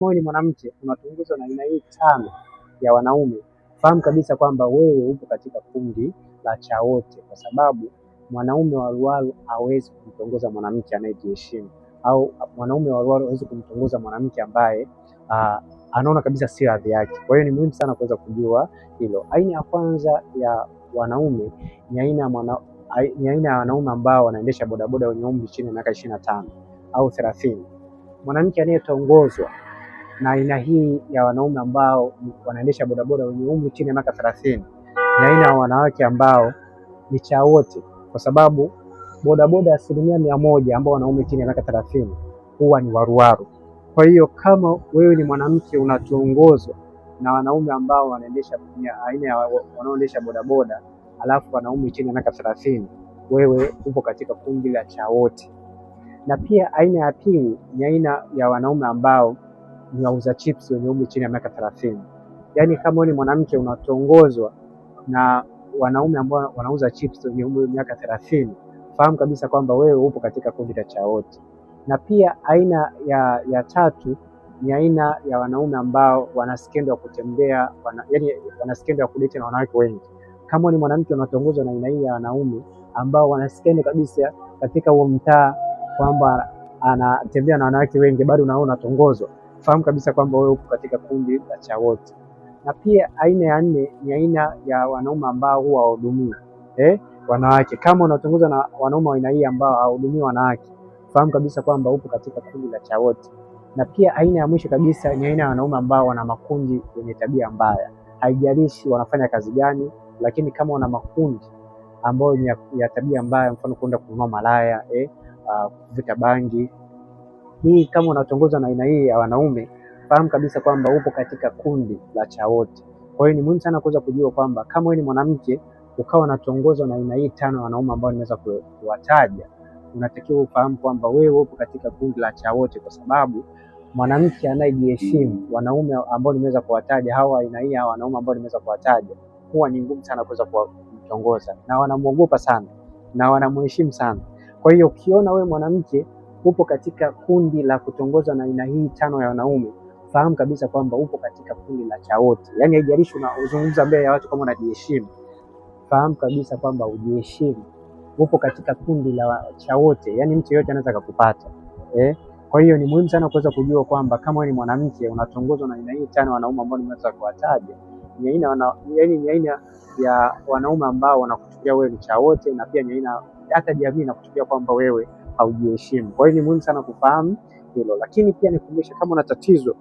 Wewe ni mwanamke unatunguzwa na aina hii tano ya wanaume, fahamu kabisa kwamba wewe upo katika kundi la chawote, kwa sababu mwanaume waruwaru hawezi kumtongoza mwanamke anayejiheshimu, au mwanaume waruwaru hawezi kumtongoza mwanamke ambaye anaona kabisa sio hadhi yake. Kwa hiyo ni muhimu sana kuweza kujua hilo. Aina ya kwanza ya wanaume ni aina ya wanaume ambao wanaendesha bodaboda wenye umri chini ya miaka 25 au 30. Mwanamke anayetongozwa na aina hii ya wanaume ambao wanaendesha bodaboda wenye umri chini ya miaka 30 ni aina ya wanawake ambao ni chawote, kwa sababu bodaboda 100% ambao wanaume chini ya miaka 30 huwa ni waruwaru. Kwa hiyo kama wewe ni mwanamke unatongozwa na wanaume ambao wanaendesha aina ya wanaoendesha bodaboda alafu wanaume chini ya miaka 30, wewe upo katika kundi la chawote. Na pia aina ya pili ni aina ya wanaume ambao ni wauza chips wenye umri chini ya miaka 30. Yaani kama wewe ni mwanamke unatongozwa na wanaume ambao wanauza chips wenye umri wa miaka 30, fahamu kabisa kwamba wewe upo katika kundi la chawote. Na pia aina ya tatu ni aina ya wanaume ambao wana skendo ya kutembea, yaani wana skendo ya kudate na wanawake wengi. Kama ni mwanamke unatongozwa na aina hii ya wanaume ambao wana skendo kabisa katika huo mtaa kwamba anatembea na wanawake wengi, bado na wewe unatongozwa, fahamu kabisa kwamba wewe upo katika kundi la chawote. Na pia aina ya nne ni aina ya wanaume ambao huwa hawahudumii wanawake. Kama unatongozwa na wanaume wa aina hii ambao hawahudumii wanawake, fahamu kabisa kwamba upo katika kundi la chawote. Na pia aina ya mwisho kabisa ni aina ya wanaume ambao wana makundi yenye tabia mbaya. Haijalishi wanafanya kazi gani, lakini kama wana makundi ambayo ni ya tabia mbaya, mfano kwenda kununua malaya, kuvuta bangi, hii kama unatongozwa na aina hii ya wanaume, fahamu kabisa kwamba upo katika kundi la chawote. Kwa hiyo ni muhimu sana kuweza kujua kwamba kama wewe ni mwanamke ukawa unatongozwa na aina hii tano ya wanaume ambao nimeweza kuwataja, unatakiwa ufahamu kwamba wewe upo katika kundi la chawote, kwa sababu mwanamke anayejiheshimu, wanaume ambao nimeweza kuwataja, hawa aina hii ya wanaume ambao nimeweza kuwataja, huwa ni ngumu sana kuweza kumtongoza, na wanamuogopa sana na wanamheshimu sana. Kwa hiyo ukiona wewe mwanamke upo katika kundi la kutongozwa na aina hii tano ya wanaume, fahamu kabisa kwamba upo katika kundi la chawote. Yaani haijalishi unazungumza mbele ya watu kama unajiheshimu, fahamu kabisa kwamba ujiheshimu, upo katika kundi la chawote. Yaani mtu yeyote anaweza kukupata. Kwa hiyo ni muhimu sana kuweza kujua kwamba kama wewe ni mwanamke unatongozwa na aina hii tano wanaume ambao nimeweza kuwataja, ni aina ya wanaume ambao wanakuchukulia wewe ni chawote, na pia ni aina hata jamii inakuchukulia kwamba wewe haujiheshimu. Kwa hiyo ni muhimu sana kufahamu hilo. Lakini pia nikukumbushe, kama una tatizo